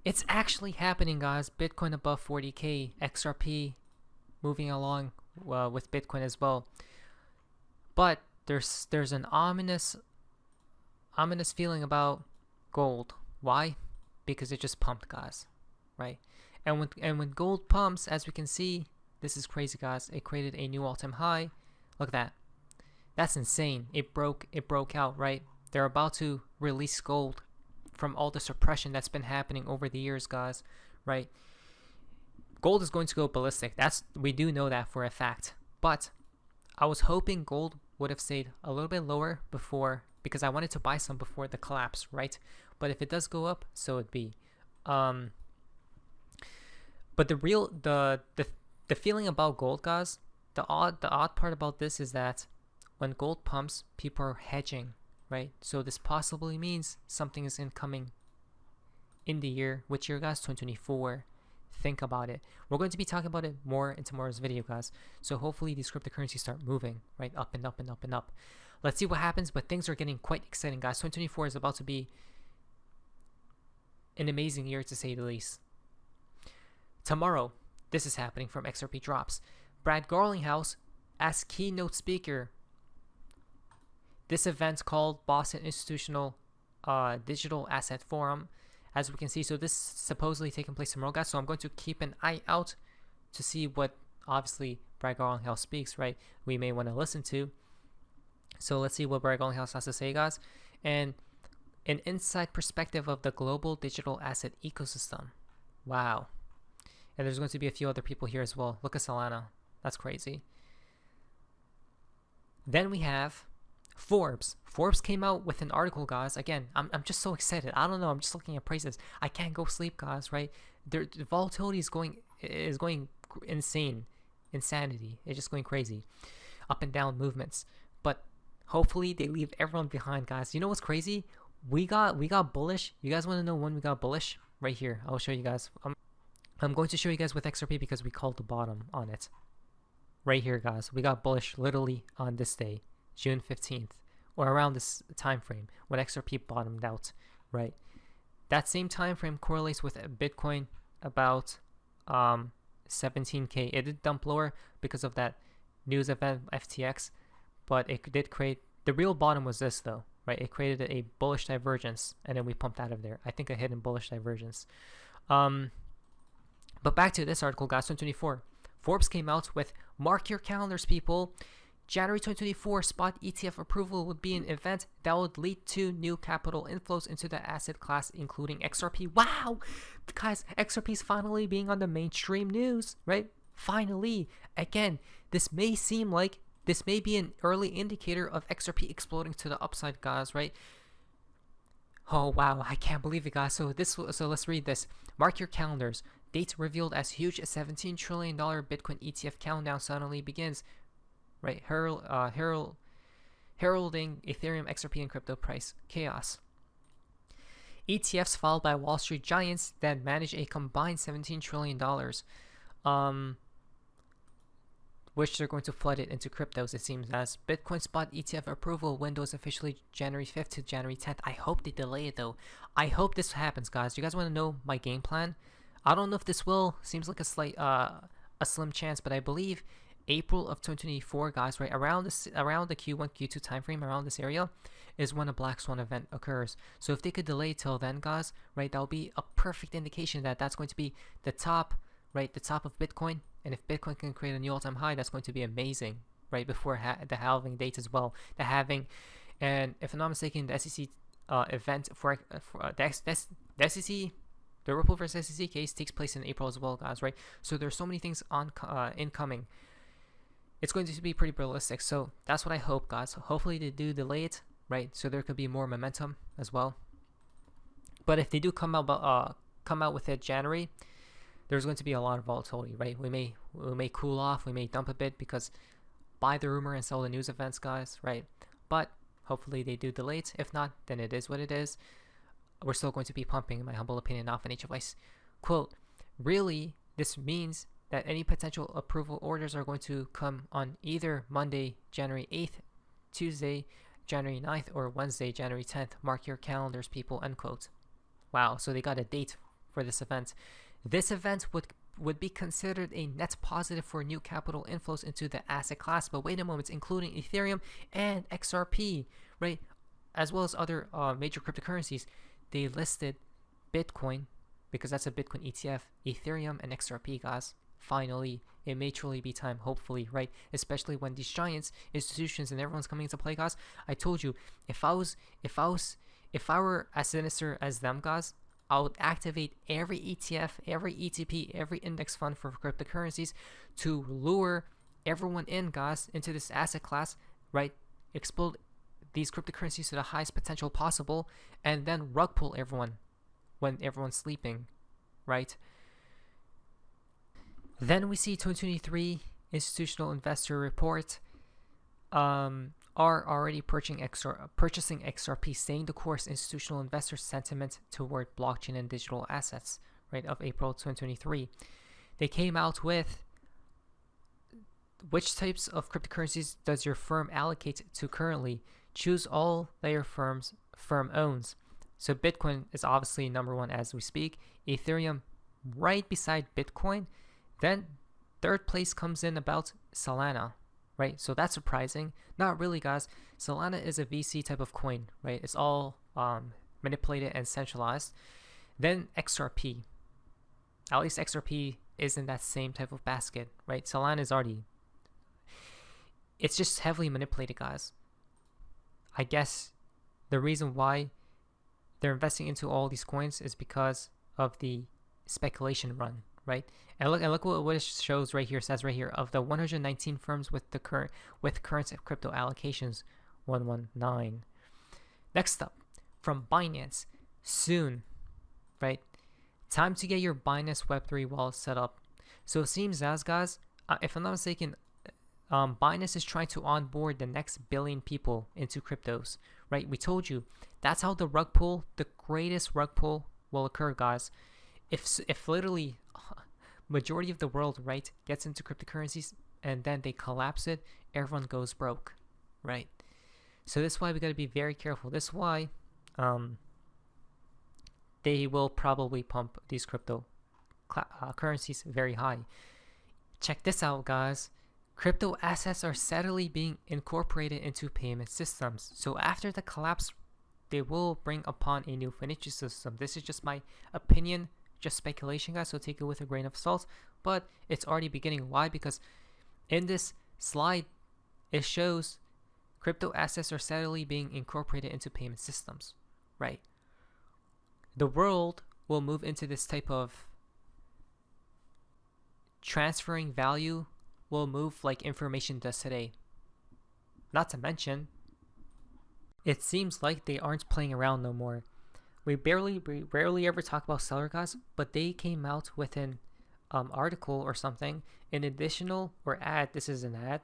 It's actually happening, guys. Bitcoin above 40K, XRP moving along with Bitcoin as well. But there's an ominous feeling about gold. Why? Because it just pumped, guys, right? And when gold pumps, as we can see, this is crazy, guys. It created a new all-time high. Look at that. That's insane. It broke out, right? They're about to release gold from all the suppression that's been happening over the years, guys, right? Gold is going to go ballistic. We do know that for a fact. But I was hoping gold would have stayed a little bit lower before, because I wanted to buy some before the collapse, right? But if it does go up, so it be. But the feeling about gold, guys, the odd part about this is that when gold pumps, people are hedging, right? So this possibly means something is incoming in the year. Which year, guys? 2024. Think about it. We're going to be talking about it more in tomorrow's video, guys. So hopefully these cryptocurrencies start moving, right? Up and up and up and up. Let's see what happens, but things are getting quite exciting, guys. 2024 is about to be an amazing year, to say the least. Tomorrow, this is happening from XRP Drops. Brad Garlinghouse as keynote speaker. This event called Boston Institutional Digital Asset Forum, as we can see. So this is supposedly taking place tomorrow, guys. So I'm going to keep an eye out to see what, obviously, Brad Garlinghouse speaks, right? We may want to listen to. So let's see what Brad Garlinghouse has to say, guys. And an inside perspective of the global digital asset ecosystem. Wow. And there's going to be a few other people here as well. Look at Solana. That's crazy. Then we have Forbes. Forbes came out with an article, guys. Again, I'm just so excited. I don't know. I'm just looking at prices. I can't go sleep, guys, right? The volatility is going insane. Insanity. It's just going crazy. Up and down movements. But hopefully they leave everyone behind, guys. You know what's crazy? We got bullish. You guys want to know when we got bullish? Right here. I'll show you guys. I'm going to show you guys with XRP because we called the bottom on it. Right here, guys. We got bullish literally on this day, June 15th, or around this time frame when XRP bottomed out, right? That same time frame correlates with Bitcoin about 17K. It did dump lower because of that news event FTX, but it did create, the real bottom was this though, right? It created a bullish divergence and then we pumped out of there. I think a hidden bullish divergence. But back to this article, guys. 2024. Forbes came out with, mark your calendars, people. January 2024 spot ETF approval would be an event that would lead to new capital inflows into the asset class, including XRP. Wow! Guys, XRP is finally being on the mainstream news, right? Finally. Again, this may be an early indicator of XRP exploding to the upside, guys, right? Oh, wow. I can't believe it, guys. So let's read this. Mark your calendars. Date revealed as huge as $17 trillion Bitcoin ETF countdown suddenly begins. Right, heralding Ethereum, XRP, and crypto price chaos. ETFs followed by Wall Street giants that manage a combined $17 trillion, which they're going to flood it into cryptos, it seems, as Bitcoin spot ETF approval window is officially January 5th to January 10th. I hope they delay it, though. I hope this happens, guys. You guys want to know my game plan? I don't know if this will. Seems like a slim chance, but I believe April of 2024, guys, right around the Q1, Q2 timeframe, around this area, is when a Black Swan event occurs. So if they could delay till then, guys, right, that'll be a perfect indication that that's going to be the top, right, the top of Bitcoin. And if Bitcoin can create a new all-time high, that's going to be amazing, right, before the halving date as well. The halving, and if I'm not mistaken, the SEC event for the SEC. The Ripple versus SEC case takes place in April as well, guys, right? So there's so many things incoming. It's going to be pretty realistic. So that's what I hope, guys. Hopefully they do delay it, right? So there could be more momentum as well. But if they do come out with it January, there's going to be a lot of volatility, right? We may cool off, we may dump a bit because buy the rumor and sell the news events, guys, right? But hopefully they do delay it. If not, then it is what it is. We're still going to be pumping, in my humble opinion, off an HFI's quote. Really, this means that any potential approval orders are going to come on either Monday, January 8th, Tuesday, January 9th, or Wednesday, January 10th. Mark your calendars, people, end quote. Wow, so they got a date for this event. This event would be considered a net positive for new capital inflows into the asset class. But wait a moment, including Ethereum and XRP, right, as well as other major cryptocurrencies, they listed Bitcoin because that's a Bitcoin ETF, Ethereum, and XRP, guys. Finally, it may truly be time, hopefully, right? Especially when these giants, institutions, and everyone's coming into play, guys. I told you, if I were as sinister as them, guys, I would activate every ETF, every ETP, every index fund for cryptocurrencies to lure everyone in, guys, into this asset class, right? Explode these cryptocurrencies to the highest potential possible, and then rug pull everyone when everyone's sleeping, right? Then we see 2023 institutional investor report are already purchasing XRP, staying the course institutional investor sentiment toward blockchain and digital assets, right, of April 2023. They came out with which types of cryptocurrencies does your firm allocate to currently? Choose all that your firm owns. So Bitcoin is obviously number one as we speak. Ethereum right beside Bitcoin. Then third place comes in about Solana, right? So that's surprising. Not really, guys. Solana is a VC type of coin, right? It's all manipulated and centralized. Then XRP. At least XRP is in that same type of basket, right? Solana is already... It's just heavily manipulated, guys. I guess the reason why they're investing into all these coins is because of the speculation run, right? And look what it shows right here. It says right here, of the 119 firms with current crypto allocations, 119. Next up, from Binance, soon, right? Time to get your Binance Web3 wallet set up. So it seems as, guys, if I'm not mistaken, Binance is trying to onboard the next billion people into cryptos, right? We told you that's how the rug pull, the greatest rug pull, will occur, guys. If literally majority of the world, right, gets into cryptocurrencies and then they collapse it, everyone goes broke, right? So that's why we got to be very careful. This is why they will probably pump these crypto currencies very high. Check this out, guys. Crypto assets are steadily being incorporated into payment systems. So after the collapse, they will bring upon a new financial system. This is just my opinion, just speculation, guys, so take it with a grain of salt. But it's already beginning. Why? Because in this slide, it shows crypto assets are steadily being incorporated into payment systems, right? The world will move into this type of transferring value will move like information does today. Not to mention, it seems like they aren't playing around no more. We rarely ever talk about Stellar, guys, but they came out with an article or something. An additional, or ad, this is an ad,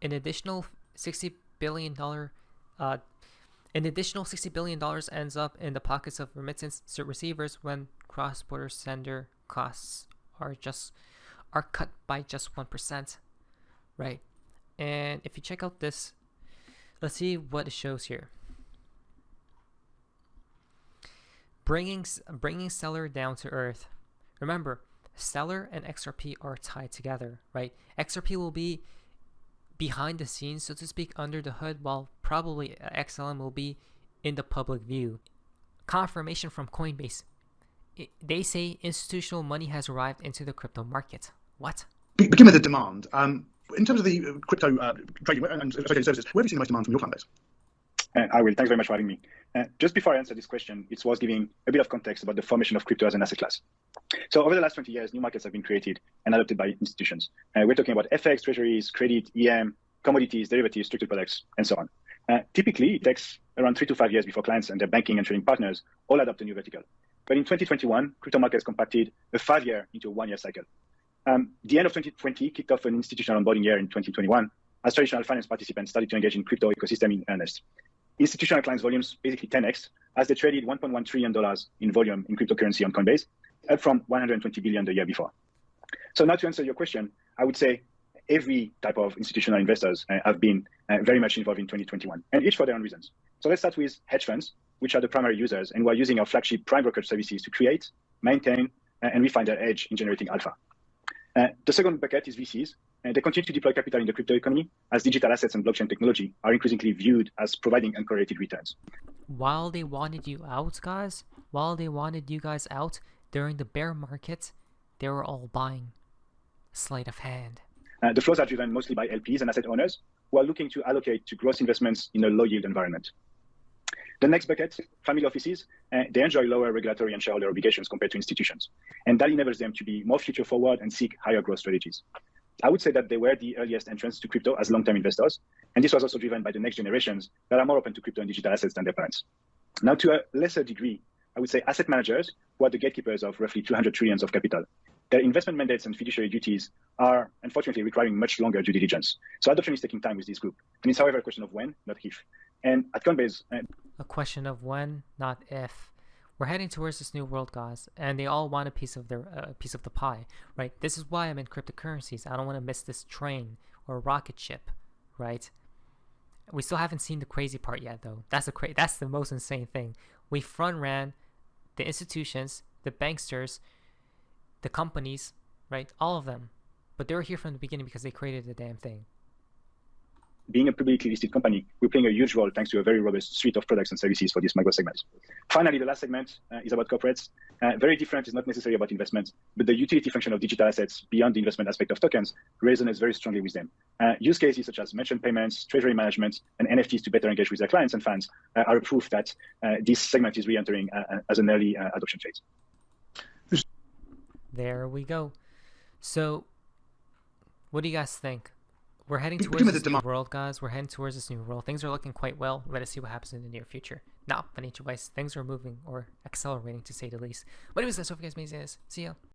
an additional $60 billion ends up in the pockets of remittance receivers when cross-border sender costs are cut by just 1%, right? And if you check out this, let's see what it shows here. Bringing Stellar down to earth. Remember, Stellar and XRP are tied together, right? XRP will be behind the scenes, so to speak, under the hood, while probably XLM will be in the public view. Confirmation from Coinbase. They say institutional money has arrived into the crypto market. What? Begin with the demand. In terms of the crypto trading and associated services, where have you seen the most demand from your client base? I will. Thanks very much for having me. Just before I answer this question, it's worth giving a bit of context about the formation of crypto as an asset class. So over the last 20 years, new markets have been created and adopted by institutions. We're talking about FX, treasuries, credit, EM, commodities, derivatives, structured products, and so on. Typically, it takes around 3 to 5 years before clients and their banking and trading partners all adopt a new vertical. But in 2021, crypto markets compacted a 5-year into a 1-year cycle. The end of 2020 kicked off an institutional onboarding year in 2021 as traditional finance participants started to engage in crypto ecosystem in earnest. Institutional clients' volumes basically 10x as they traded $1.1 trillion in volume in cryptocurrency on Coinbase, up from $120 billion the year before. So now to answer your question, I would say every type of institutional investors have been very much involved in 2021, and each for their own reasons. So let's start with hedge funds, which are the primary users and who are using our flagship prime brokerage services to create, maintain, and refine their edge in generating alpha. The second bucket is VCs. And they continue to deploy capital in the crypto economy as digital assets and blockchain technology are increasingly viewed as providing uncorrelated returns. While they wanted you out, guys, while they wanted you guys out during the bear market, they were all buying. Sleight of hand. The flows are driven mostly by LPs and asset owners who are looking to allocate to growth investments in a low yield environment. The next bucket, family offices, they enjoy lower regulatory and shareholder obligations compared to institutions. And that enables them to be more future forward and seek higher growth strategies. I would say that they were the earliest entrants to crypto as long-term investors. And this was also driven by the next generations that are more open to crypto and digital assets than their parents. Now, to a lesser degree, I would say asset managers, who are the gatekeepers of roughly 200 trillions of capital, their investment mandates and fiduciary duties are unfortunately requiring much longer due diligence. So adoption is taking time with this group. And it's, however, a question of when, not if. And at Coinbase... a question of when, not if. We're heading towards this new world, guys, and they all want a piece of their piece of the pie, right? This is why I'm in cryptocurrencies. I don't want to miss this train or rocket ship, right? We still haven't seen the crazy part yet, though. That's the most insane thing. We front ran the institutions, the banksters, the companies, right? All of them, but they were here from the beginning because they created the damn thing. Being a publicly listed company, we're playing a huge role thanks to a very robust suite of products and services for this micro segment. Finally, the last segment is about corporates. Very different is not necessarily about investment, but the utility function of digital assets beyond the investment aspect of tokens resonates very strongly with them. Use cases such as merchant payments, treasury management, and NFTs to better engage with their clients and fans are proof that this segment is re-entering as an early adoption phase. There we go. So, what do you guys think? We're heading towards this new world, guys. We're heading towards this new world. Things are looking quite well. We're going to see what happens in the near future. Now, financial-wise, things are moving or accelerating, to say the least. But anyways, that's all for you guys. See ya.